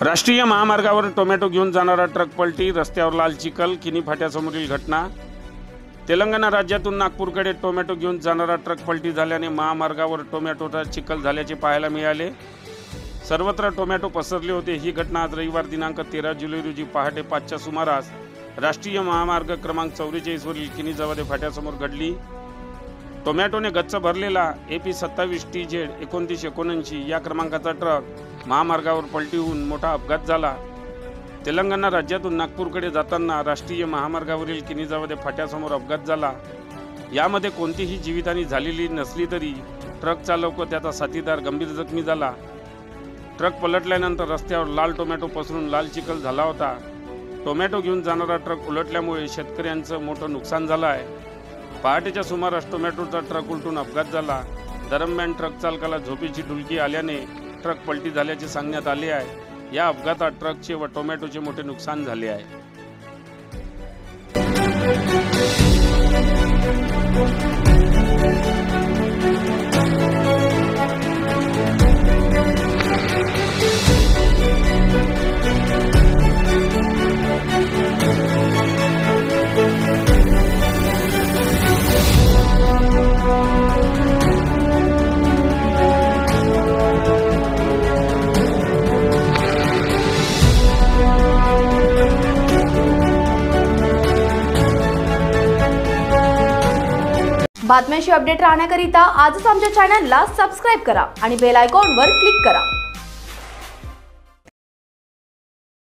राष्ट्रीय महामार्गावर टोमॅटो घेऊन जाणारा ट्रक पलटी, रस्त्यावर लाल चिखल, किनी फाट्यासमोरील घटना। तेलंगणा राज्यातून नागपूरकडे टोमॅटो घेऊन जाणारा ट्रक पलटी झाल्याने महामार्गावर टोमॅटोचा चिखल झाल्याचे पाहायला मिळाले। सर्वत्र टोमॅटो पसरले होते। ही घटना आज रविवार दिनांक 13 जुलै रोजी पहाटे 5च्या सुमारास राष्ट्रीय महामार्ग क्रमांक 44 वरील किनी जवादे फाट्यासमोर घडली। टोमॅटोने गच्च भरलेला AP 27 TZ 2979 या क्रमांकाचा ट्रक महामार्गावर पलटी होऊन मोठा अपघात झाला। तेलंगणा राज्यातून नागपूरकडे जाताना राष्ट्रीय महामार्गावरील किनी जवादे फाट्यासमोर अपघात झाला। यामध्ये कोणतीही जीवितहानी झालेली नसली तरी ट्रक चालक व त्याचा साथीदार गंभीर जखमी झाला। ट्रक पलटल्यानंतर रस्त्यावर लाल टोमॅटो पसरून लाल चिखल झाला होता। टोमॅटो घेऊन जाणारा ट्रक उलटल्यामुळे शेतकऱ्यांचं मोठं नुकसान झालं आहे। पहाटेच्या सुमारास टोमॅटोचा ट्रक उलटून अपघात झाला। दरम्यान ट्रक चालकाला झोपेची डुलकी आल्याने ट्रक पलटी झाल्याचे सांगण्यात आले आहे। या अपघातात ट्रकचे व टोमॅटोचे मोठे नुकसान झाले आहे। बातम्यांशी अपडेट राहण्याकरिता आजच आमच्या चॅनलला सबस्क्राइब करा आणि बेल आयकॉनवर क्लिक करा।